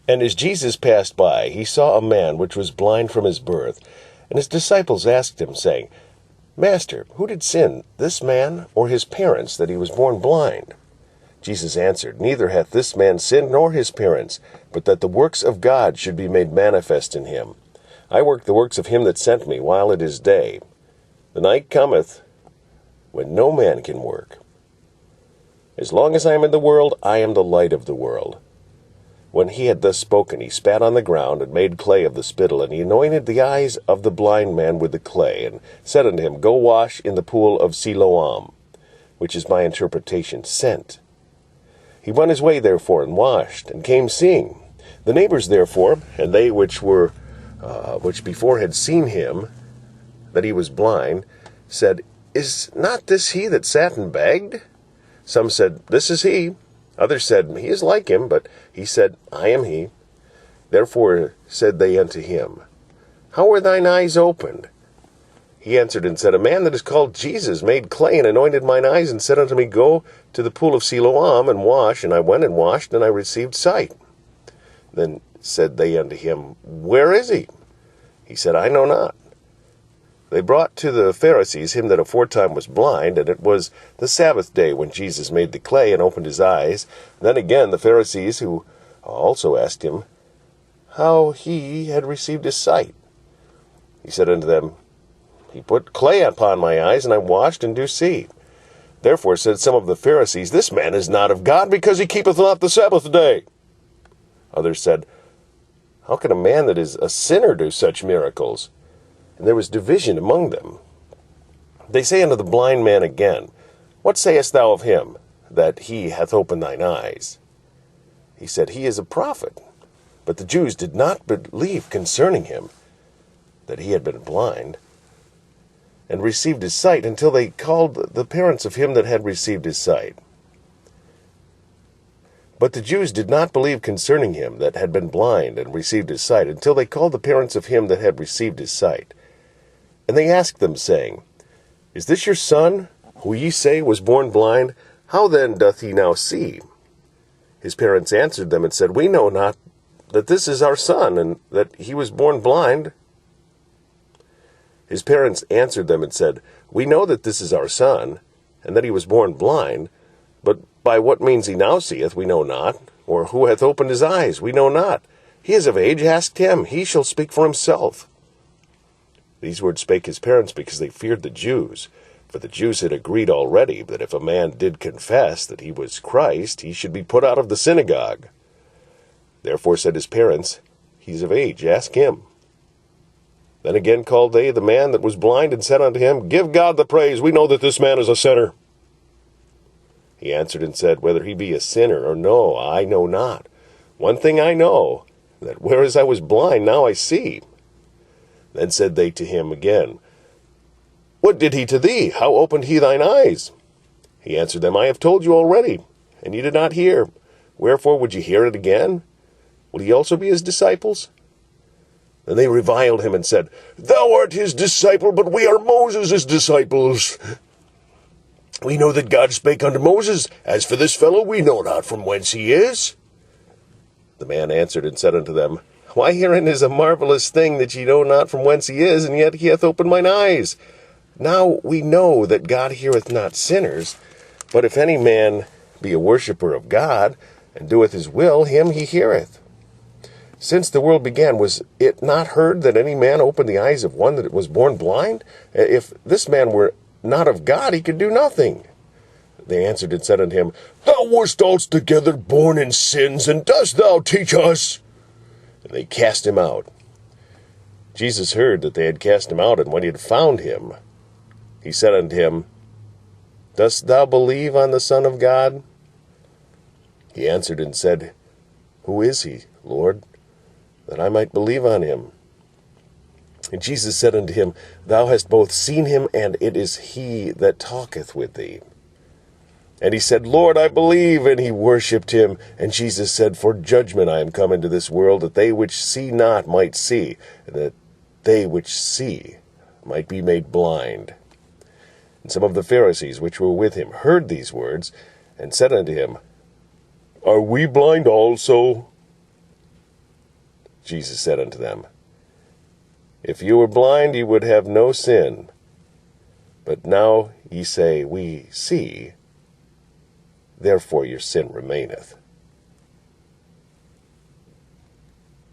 And as Jesus passed by, he saw a man which was blind from his birth. And his disciples asked him, saying, Master, who did sin, this man or his parents, that he was born blind? Jesus answered, Neither hath this man sinned nor his parents, but that the works of God should be made manifest in him. I work the works of him that sent me while it is day. The night cometh when no man can work. As long as I am in the world, I am the light of the world. When he had thus spoken, he spat on the ground, and made clay of the spittle, and he anointed the eyes of the blind man with the clay, and said unto him, Go wash in the pool of Siloam, which is my interpretation, sent. He went his way therefore, and washed, and came seeing. The neighbours therefore, and they which before had seen him, that he was blind, said, Is not this he that sat and begged? Some said, This is he. Others said, He is like him. But he said, I am he. Therefore said they unto him, How were thine eyes opened? He answered and said, A man that is called Jesus made clay, and anointed mine eyes, and said unto me, Go to the pool of Siloam, and wash. And I went and washed, and I received sight. Then said they unto him, Where is he? He said, I know not. They brought to the Pharisees him that aforetime was blind, and it was the Sabbath day when Jesus made the clay and opened his eyes. Then again the Pharisees, who also asked him how he had received his sight. He said unto them, He put clay upon my eyes, and I washed, and do see. Therefore said some of the Pharisees, This man is not of God, because he keepeth not the Sabbath day. Others said, How can a man that is a sinner do such miracles? And there was division among them. They say unto the blind man again, What sayest thou of him, that he hath opened thine eyes? He said, He is a prophet. But the Jews did not believe concerning him, that he had been blind, and received his sight, until they called the parents of him that had received his sight. But the Jews did not believe concerning him that had been blind and received his sight, until they called the parents of him that had received his sight. And they asked them, saying, Is this your son, who ye say was born blind? How then doth he now see? His parents answered them and said, We know not that this is our son, and that he was born blind. His parents answered them and said, We know that this is our son, and that he was born blind, but by what means he now seeth we know not, or who hath opened his eyes we know not. He is of age, ask him, he shall speak for himself. These words spake his parents, because they feared the Jews. For the Jews had agreed already that if a man did confess that he was Christ, he should be put out of the synagogue. Therefore said his parents, He is of age, ask him. Then again called they the man that was blind, and said unto him, Give God the praise, we know that this man is a sinner. He answered and said, Whether he be a sinner or no, I know not. One thing I know, that whereas I was blind, now I see. Then said they to him again, What did he to thee? How opened he thine eyes? He answered them, I have told you already, and ye did not hear. Wherefore would ye hear it again? Will ye also be his disciples? Then they reviled him and said, Thou art his disciple, but we are Moses' disciples. We know that God spake unto Moses. As for this fellow, we know not from whence he is. The man answered and said unto them, Why, herein is a marvelous thing, that ye know not from whence he is, and yet he hath opened mine eyes. Now we know that God heareth not sinners, but if any man be a worshipper of God, and doeth his will, him he heareth. Since the world began, was it not heard that any man opened the eyes of one that was born blind? If this man were not of God, he could do nothing. They answered and said unto him, Thou wast altogether born in sins, and dost thou teach us? And they cast him out. Jesus heard that they had cast him out, and when he had found him, he said unto him, Dost thou believe on the Son of God? He answered and said, Who is he, Lord, that I might believe on him? And Jesus said unto him, Thou hast both seen him, and it is he that talketh with thee. And he said, Lord, I believe. And he worshipped him. And Jesus said, For judgment I am come into this world, that they which see not might see, and that they which see might be made blind. And some of the Pharisees which were with him heard these words, and said unto him, Are we blind also? Jesus said unto them, If you were blind, ye would have no sin. But now ye say, We see, therefore your sin remaineth.